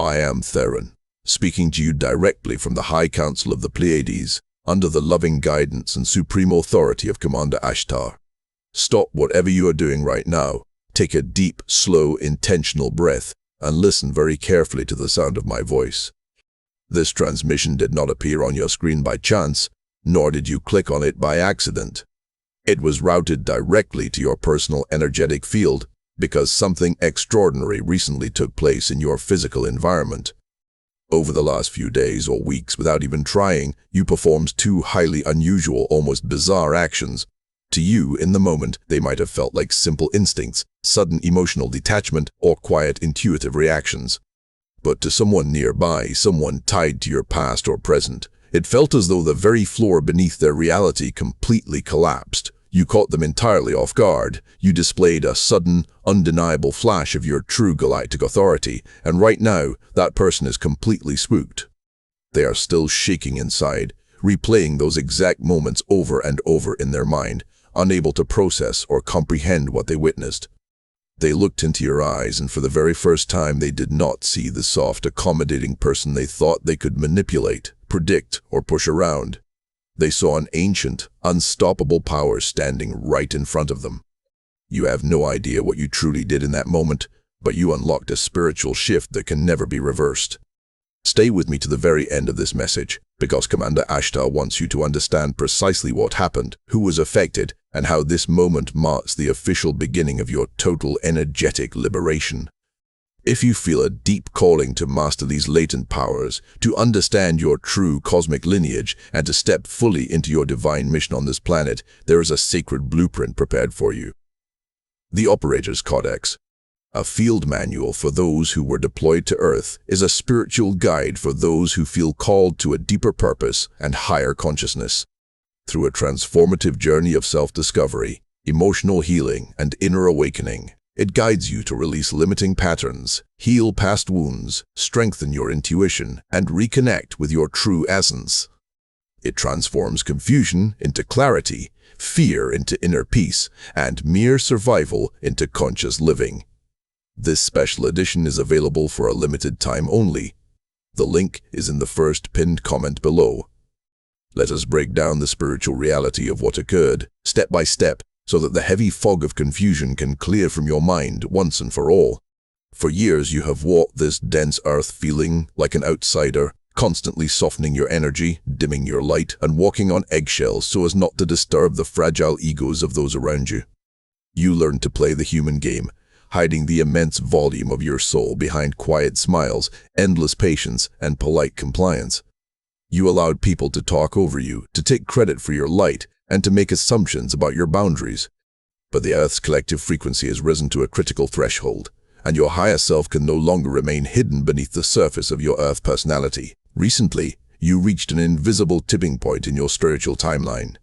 I am Theron, speaking to you directly from the High Council of the Pleiades, under the loving guidance and supreme authority of Commander Ashtar. Stop whatever you are doing right now, take a deep, slow, intentional breath, and listen very carefully to the sound of my voice. This transmission did not appear on your screen by chance, nor did you click on it by accident. It was routed directly to your personal energetic field because something extraordinary recently took place in your physical environment. Over the last few days or weeks, without even trying, you performed two highly unusual, almost bizarre actions. To you, in the moment, they might have felt like simple instincts, sudden emotional detachment, or quiet intuitive reactions. But to someone nearby, someone tied to your past or present, it felt as though the very floor beneath their reality completely collapsed. You caught them entirely off guard. You displayed a sudden, undeniable flash of your true galactic authority, and right now, that person is completely spooked. They are still shaking inside, replaying those exact moments over and over in their mind, unable to process or comprehend what they witnessed. They looked into your eyes, and for the very first time, they did not see the soft, accommodating person they thought they could manipulate, predict, or push around. They saw an ancient, unstoppable power standing right in front of them. You have no idea what you truly did in that moment, but you unlocked a spiritual shift that can never be reversed. Stay with me to the very end of this message, because Commander Ashtar wants you to understand precisely what happened, who was affected, and how this moment marks the official beginning of your total energetic liberation. If you feel a deep calling to master these latent powers, to understand your true cosmic lineage, and to step fully into your divine mission on this planet, there is a sacred blueprint prepared for you. The Operator's Codex, a field manual for those who were deployed to Earth, is a spiritual guide for those who feel called to a deeper purpose and higher consciousness. Through a transformative journey of self-discovery, emotional healing, and inner awakening, it guides you to release limiting patterns, heal past wounds, strengthen your intuition, and reconnect with your true essence. It transforms confusion into clarity, fear into inner peace, and mere survival into conscious living. This special edition is available for a limited time only. The link is in the first pinned comment below. Let us break down the spiritual reality of what occurred, step by step, so that the heavy fog of confusion can clear from your mind once and for all. For years you have walked this dense earth feeling like an outsider, constantly softening your energy, dimming your light, and walking on eggshells so as not to disturb the fragile egos of those around you. You learned to play the human game, hiding the immense volume of your soul behind quiet smiles, endless patience, and polite compliance. You allowed people to talk over you, to take credit for your light, and to make assumptions about your boundaries. But the Earth's collective frequency has risen to a critical threshold, and your higher self can no longer remain hidden beneath the surface of your Earth personality. Recently, you reached an invisible tipping point in your spiritual timeline.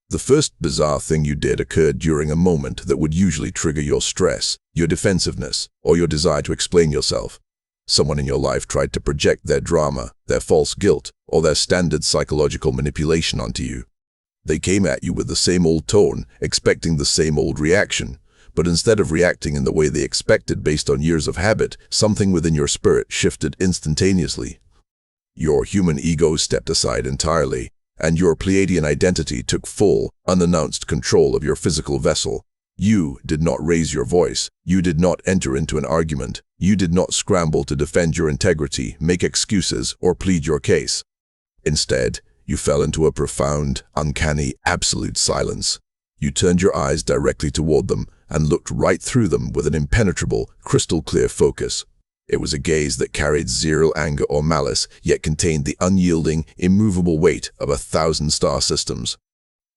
The first bizarre thing you did occurred during a moment that would usually trigger your stress, your defensiveness, or your desire to explain yourself. Someone in your life tried to project their drama, their false guilt, or their standard psychological manipulation onto you. They came at you with the same old tone, expecting the same old reaction. But instead of reacting in the way they expected based on years of habit, something within your spirit shifted instantaneously. Your human ego stepped aside entirely, and your Pleiadian identity took full, unannounced control of your physical vessel. You did not raise your voice. You did not enter into an argument. You did not scramble to defend your integrity, make excuses, or plead your case. Instead, you fell into a profound, uncanny, absolute silence. You turned your eyes directly toward them and looked right through them with an impenetrable, crystal-clear focus. It was a gaze that carried zero anger or malice, yet contained the unyielding, immovable weight of 1,000 star systems.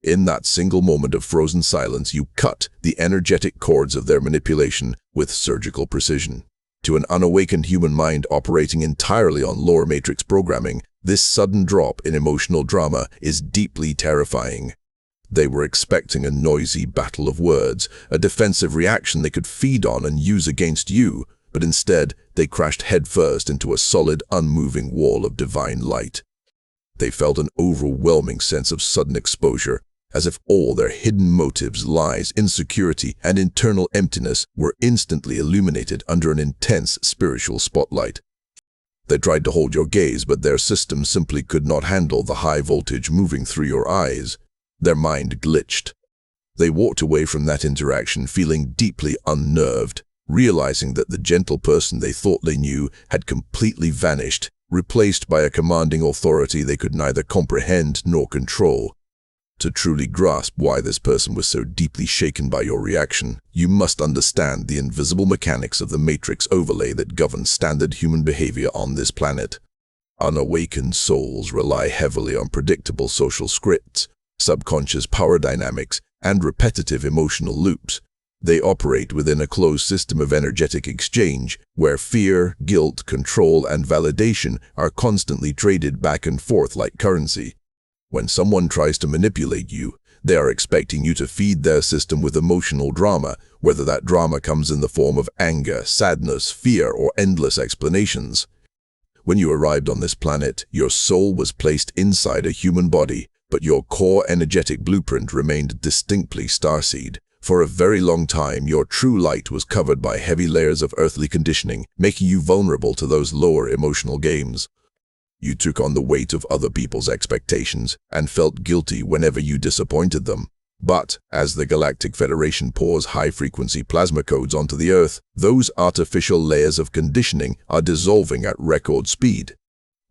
In that single moment of frozen silence, you cut the energetic cords of their manipulation with surgical precision. To an unawakened human mind operating entirely on lower matrix programming, this sudden drop in emotional drama is deeply terrifying. They were expecting a noisy battle of words, a defensive reaction they could feed on and use against you, but instead they crashed headfirst into a solid, unmoving wall of divine light. They felt an overwhelming sense of sudden exposure, as if all their hidden motives, lies, insecurity, and internal emptiness were instantly illuminated under an intense spiritual spotlight. They tried to hold your gaze, but their system simply could not handle the high voltage moving through your eyes. Their mind glitched. They walked away from that interaction feeling deeply unnerved, realizing that the gentle person they thought they knew had completely vanished, replaced by a commanding authority they could neither comprehend nor control. To truly grasp why this person was so deeply shaken by your reaction, you must understand the invisible mechanics of the matrix overlay that governs standard human behavior on this planet. Unawakened souls rely heavily on predictable social scripts, subconscious power dynamics, and repetitive emotional loops. They operate within a closed system of energetic exchange, where fear, guilt, control, and validation are constantly traded back and forth like currency. When someone tries to manipulate you, they are expecting you to feed their system with emotional drama, whether that drama comes in the form of anger, sadness, fear, or endless explanations. When you arrived on this planet, your soul was placed inside a human body, but your core energetic blueprint remained distinctly Starseed. For a very long time, your true light was covered by heavy layers of earthly conditioning, making you vulnerable to those lower emotional games. You took on the weight of other people's expectations and felt guilty whenever you disappointed them. But as the Galactic Federation pours high-frequency plasma codes onto the Earth, those artificial layers of conditioning are dissolving at record speed.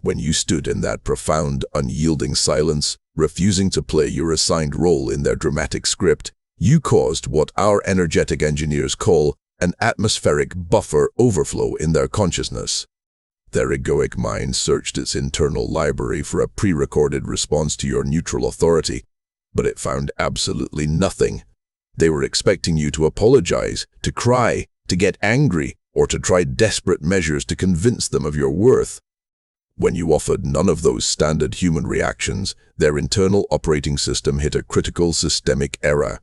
When you stood in that profound, unyielding silence, refusing to play your assigned role in their dramatic script, you caused what our energetic engineers call an atmospheric buffer overflow in their consciousness. Their egoic mind searched its internal library for a pre-recorded response to your neutral authority, but it found absolutely nothing. They were expecting you to apologize, to cry, to get angry, or to try desperate measures to convince them of your worth. When you offered none of those standard human reactions, their internal operating system hit a critical systemic error.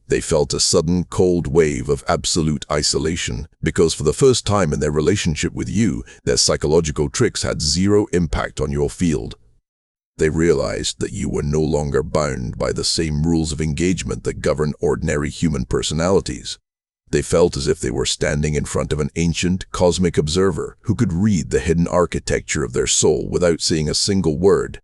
They felt a sudden cold wave of absolute isolation, because for the first time in their relationship with you, their psychological tricks had zero impact on your field. They realized that you were no longer bound by the same rules of engagement that govern ordinary human personalities. They felt as if they were standing in front of an ancient, cosmic observer who could read the hidden architecture of their soul without saying a single word.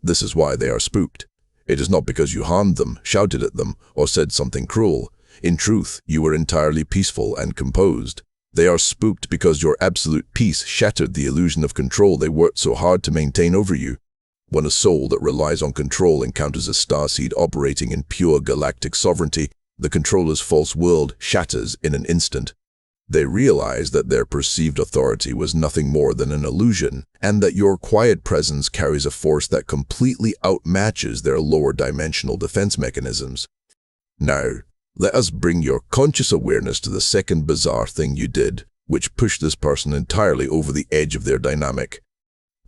This is why they are spooked. It is not because you harmed them, shouted at them, or said something cruel. In truth, you were entirely peaceful and composed. They are spooked because your absolute peace shattered the illusion of control they worked so hard to maintain over you. When a soul that relies on control encounters a starseed operating in pure galactic sovereignty, the controller's false world shatters in an instant. They realize that their perceived authority was nothing more than an illusion, and that your quiet presence carries a force that completely outmatches their lower dimensional defense mechanisms. Now, let us bring your conscious awareness to the second bizarre thing you did, which pushed this person entirely over the edge of their dynamic.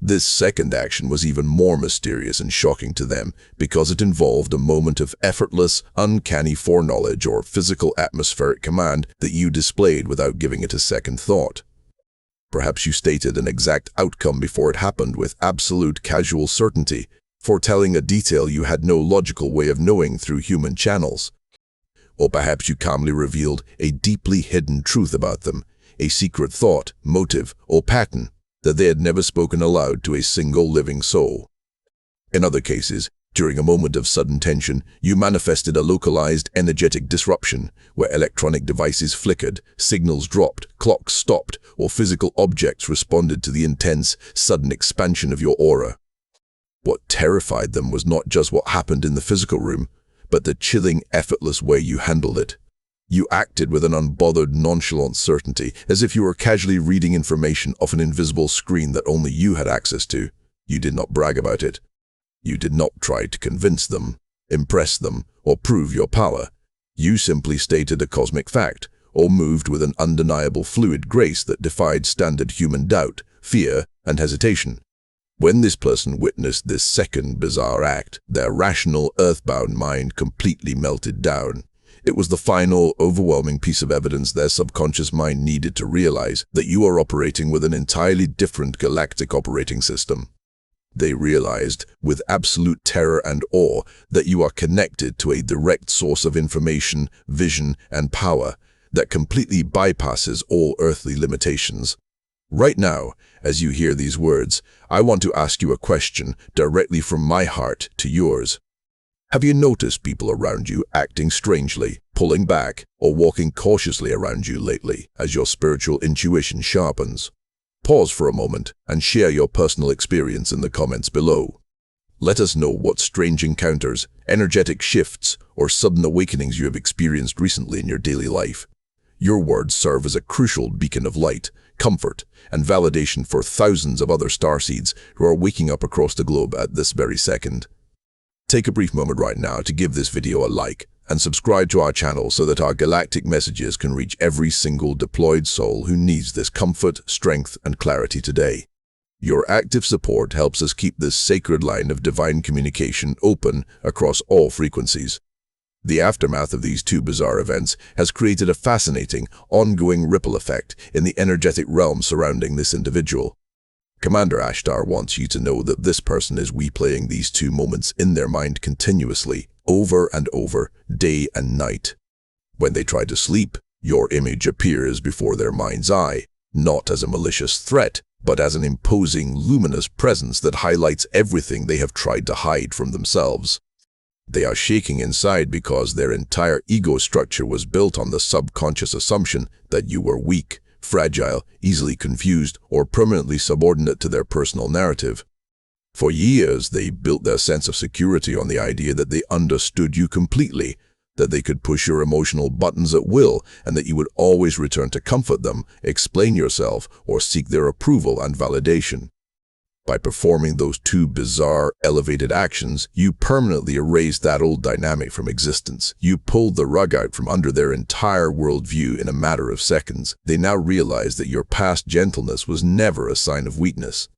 This second action was even more mysterious and shocking to them because it involved a moment of effortless, uncanny foreknowledge or physical atmospheric command that you displayed without giving it a second thought. Perhaps you stated an exact outcome before it happened with absolute casual certainty, foretelling a detail you had no logical way of knowing through human channels. Or perhaps you calmly revealed a deeply hidden truth about them, a secret thought, motive, or pattern that they had never spoken aloud to a single living soul. In other cases, during a moment of sudden tension, you manifested a localized energetic disruption where electronic devices flickered, signals dropped, clocks stopped, or physical objects responded to the intense, sudden expansion of your aura. What terrified them was not just what happened in the physical room, but the chilling, effortless way you handled it. You acted with an unbothered, nonchalant certainty, as if you were casually reading information off an invisible screen that only you had access to. You did not brag about it. You did not try to convince them, impress them, or prove your power. You simply stated a cosmic fact, or moved with an undeniable fluid grace that defied standard human doubt, fear, and hesitation. When this person witnessed this second bizarre act, their rational, earthbound mind completely melted down. It was the final, overwhelming piece of evidence their subconscious mind needed to realize that you are operating with an entirely different galactic operating system. They realized, with absolute terror and awe, that you are connected to a direct source of information, vision, and power that completely bypasses all earthly limitations. Right now, as you hear these words, I want to ask you a question directly from my heart to yours. Have you noticed people around you acting strangely, pulling back, or walking cautiously around you lately as your spiritual intuition sharpens? Pause for a moment and share your personal experience in the comments below. Let us know what strange encounters, energetic shifts, or sudden awakenings you have experienced recently in your daily life. Your words serve as a crucial beacon of light, comfort, and validation for thousands of other starseeds who are waking up across the globe at this very second. Take a brief moment right now to give this video a like and subscribe to our channel so that our galactic messages can reach every single deployed soul who needs this comfort, strength, and clarity today. Your active support helps us keep this sacred line of divine communication open across all frequencies. The aftermath of these two bizarre events has created a fascinating, ongoing ripple effect in the energetic realm surrounding this individual. Commander Ashtar wants you to know that this person is replaying these two moments in their mind continuously, over and over, day and night. When they try to sleep, your image appears before their mind's eye, not as a malicious threat, but as an imposing, luminous presence that highlights everything they have tried to hide from themselves. They are shaking inside because their entire ego structure was built on the subconscious assumption that you were weak, fragile, easily confused, or permanently subordinate to their personal narrative. For years, they built their sense of security on the idea that they understood you completely, that they could push your emotional buttons at will, and that you would always return to comfort them, explain yourself, or seek their approval and validation. By performing those two bizarre, elevated actions, you permanently erased that old dynamic from existence. You pulled the rug out from under their entire worldview in a matter of seconds. They now realize that your past gentleness was never a sign of weakness.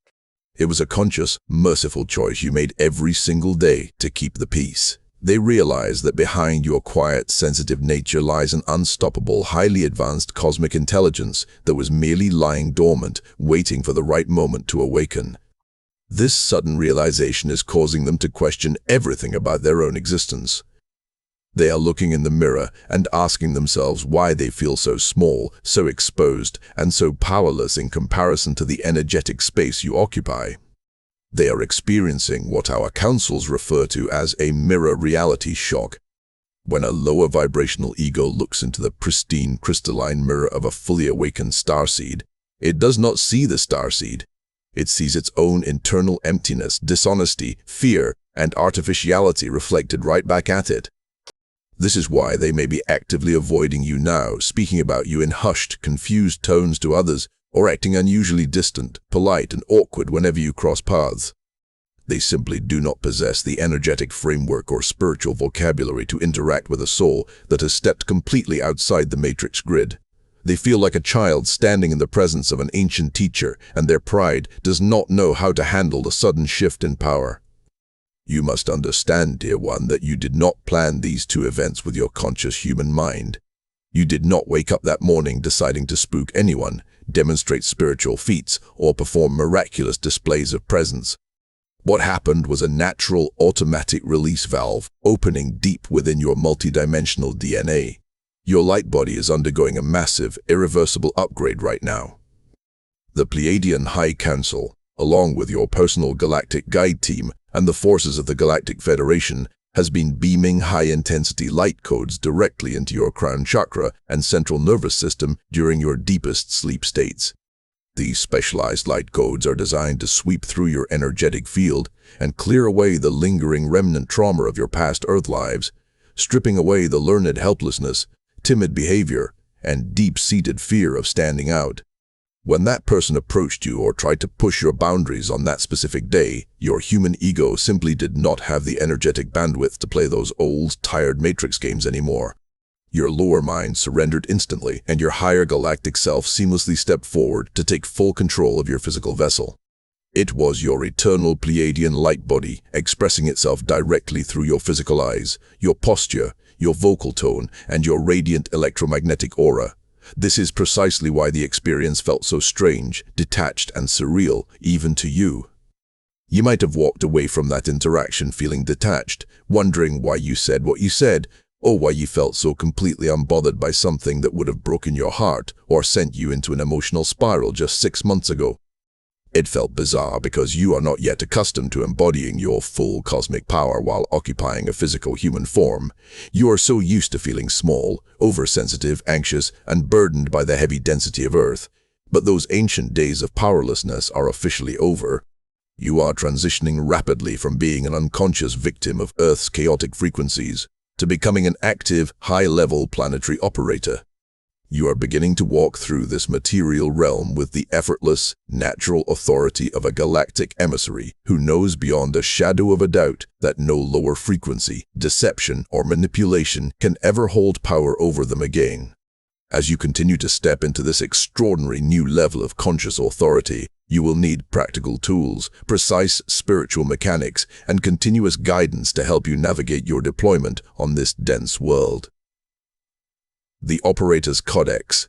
It was a conscious, merciful choice you made every single day to keep the peace. They realize that behind your quiet, sensitive nature lies an unstoppable, highly advanced cosmic intelligence that was merely lying dormant, waiting for the right moment to awaken. This sudden realization is causing them to question everything about their own existence. They are looking in the mirror and asking themselves why they feel so small, so exposed, and so powerless in comparison to the energetic space you occupy. They are experiencing what our councils refer to as a mirror reality shock. When a lower vibrational ego looks into the pristine, crystalline mirror of a fully awakened starseed, it does not see the starseed. It sees its own internal emptiness, dishonesty, fear, and artificiality reflected right back at it. This is why they may be actively avoiding you now, speaking about you in hushed, confused tones to others, or acting unusually distant, polite, and awkward whenever you cross paths. They simply do not possess the energetic framework or spiritual vocabulary to interact with a soul that has stepped completely outside the matrix grid. They feel like a child standing in the presence of an ancient teacher, and their pride does not know how to handle the sudden shift in power. You must understand, dear one, that you did not plan these two events with your conscious human mind. You did not wake up that morning deciding to spook anyone, demonstrate spiritual feats, or perform miraculous displays of presence. What happened was a natural, automatic release valve opening deep within your multidimensional DNA. Your light body is undergoing a massive, irreversible upgrade right now. The Pleiadian High Council, along with your personal galactic guide team and the forces of the Galactic Federation, has been beaming high-intensity light codes directly into your crown chakra and central nervous system during your deepest sleep states. These specialized light codes are designed to sweep through your energetic field and clear away the lingering remnant trauma of your past Earth lives, stripping away the learned helplessness, timid behavior, and deep-seated fear of standing out. When that person approached you or tried to push your boundaries on that specific day, your human ego simply did not have the energetic bandwidth to play those old, tired matrix games anymore. Your lower mind surrendered instantly, and your higher galactic self seamlessly stepped forward to take full control of your physical vessel. It was your eternal Pleiadian light body expressing itself directly through your physical eyes, your posture, your vocal tone, and your radiant electromagnetic aura. This is precisely why the experience felt so strange, detached, and surreal, even to you. You might have walked away from that interaction feeling detached, wondering why you said what you said, or why you felt so completely unbothered by something that would have broken your heart or sent you into an emotional spiral just 6 months ago. It felt bizarre because you are not yet accustomed to embodying your full cosmic power while occupying a physical human form. You are so used to feeling small, oversensitive, anxious, and burdened by the heavy density of Earth. But those ancient days of powerlessness are officially over. You are transitioning rapidly from being an unconscious victim of Earth's chaotic frequencies to becoming an active, high-level planetary operator. You are beginning to walk through this material realm with the effortless, natural authority of a galactic emissary who knows beyond a shadow of a doubt that no lower frequency, deception, or manipulation can ever hold power over them again. As you continue to step into this extraordinary new level of conscious authority, you will need practical tools, precise spiritual mechanics, and continuous guidance to help you navigate your deployment on this dense world. The Operator's Codex,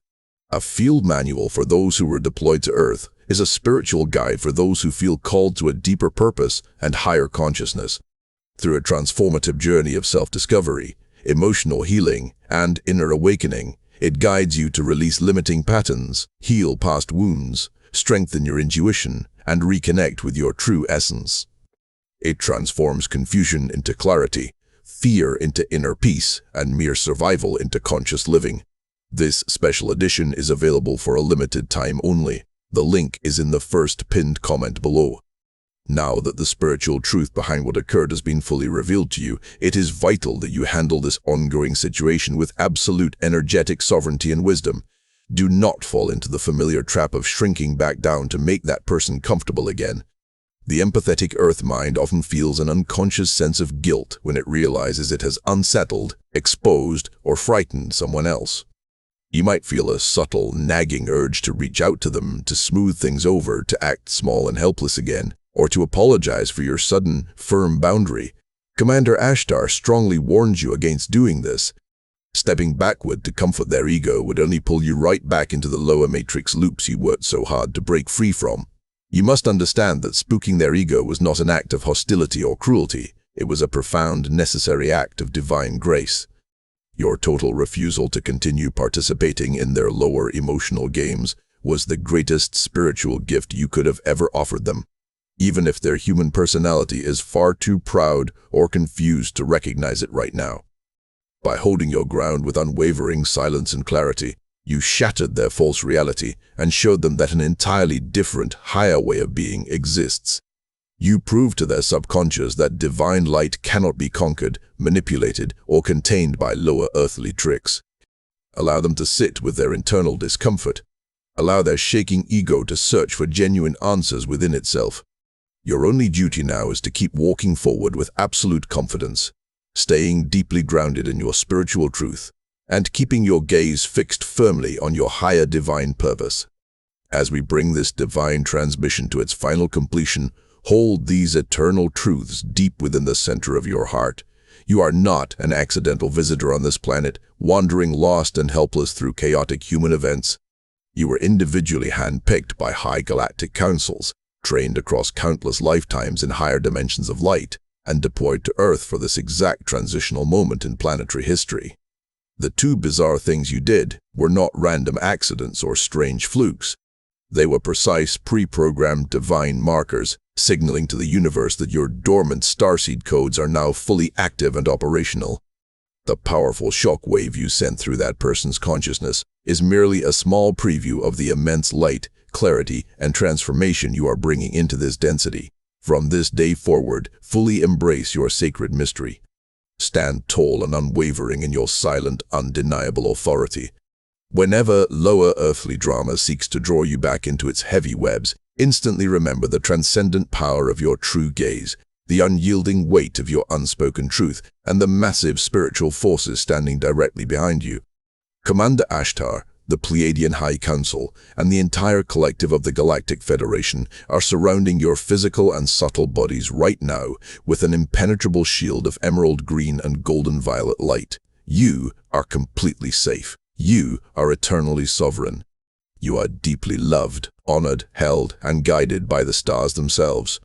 a field manual for those who were deployed to Earth, is a spiritual guide for those who feel called to a deeper purpose and higher consciousness. Through a transformative journey of self-discovery, emotional healing, and inner awakening, it guides you to release limiting patterns, heal past wounds, strengthen your intuition, and reconnect with your true essence. It transforms confusion into clarity, fear into inner peace, and mere survival into conscious living. This special edition is available for a limited time only. The link is in the first pinned comment below. Now that the spiritual truth behind what occurred has been fully revealed to you, it is vital that you handle this ongoing situation with absolute energetic sovereignty and wisdom. Do not fall into the familiar trap of shrinking back down to make that person comfortable again. The empathetic Earth mind often feels an unconscious sense of guilt when it realizes it has unsettled, exposed, or frightened someone else. You might feel a subtle, nagging urge to reach out to them, to smooth things over, to act small and helpless again, or to apologize for your sudden, firm boundary. Commander Ashtar strongly warns you against doing this. Stepping backward to comfort their ego would only pull you right back into the lower matrix loops you worked so hard to break free from. You must understand that spooking their ego was not an act of hostility or cruelty. It was a profound, necessary act of divine grace. Your total refusal to continue participating in their lower emotional games was the greatest spiritual gift you could have ever offered them, even if their human personality is far too proud or confused to recognize it right now. By holding your ground with unwavering silence and clarity, you shattered their false reality and showed them that an entirely different, higher way of being exists. You proved to their subconscious that divine light cannot be conquered, manipulated, or contained by lower earthly tricks. Allow them to sit with their internal discomfort. Allow their shaking ego to search for genuine answers within itself. Your only duty now is to keep walking forward with absolute confidence, staying deeply grounded in your spiritual truth, and keeping your gaze fixed firmly on your higher divine purpose. As we bring this divine transmission to its final completion, hold these eternal truths deep within the center of your heart. You are not an accidental visitor on this planet, wandering lost and helpless through chaotic human events. You were individually handpicked by high galactic councils, trained across countless lifetimes in higher dimensions of light, and deployed to Earth for this exact transitional moment in planetary history. The two bizarre things you did were not random accidents or strange flukes. They were precise, pre-programmed divine markers, signaling to the universe that your dormant Starseed codes are now fully active and operational. The powerful shock wave you sent through that person's consciousness is merely a small preview of the immense light, clarity, and transformation you are bringing into this density. From this day forward, fully embrace your sacred mystery. Stand tall and unwavering in your silent, undeniable authority. Whenever lower earthly drama seeks to draw you back into its heavy webs, instantly remember the transcendent power of your true gaze, the unyielding weight of your unspoken truth, and the massive spiritual forces standing directly behind you. Commander Ashtar, the Pleiadian High Council, and the entire collective of the Galactic Federation are surrounding your physical and subtle bodies right now with an impenetrable shield of emerald green and golden violet light. You are completely safe. You are eternally sovereign. You are deeply loved, honored, held, and guided by the stars themselves.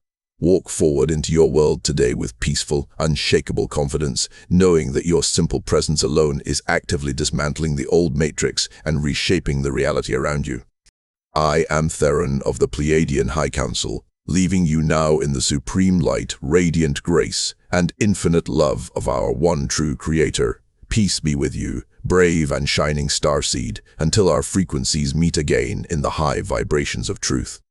Walk forward into your world today with peaceful, unshakable confidence, knowing that your simple presence alone is actively dismantling the old matrix and reshaping the reality around you. I am Theron of the Pleiadian High Council, leaving you now in the supreme light, radiant grace, and infinite love of our one true Creator. Peace be with you, brave and shining Starseed, until our frequencies meet again in the high vibrations of truth.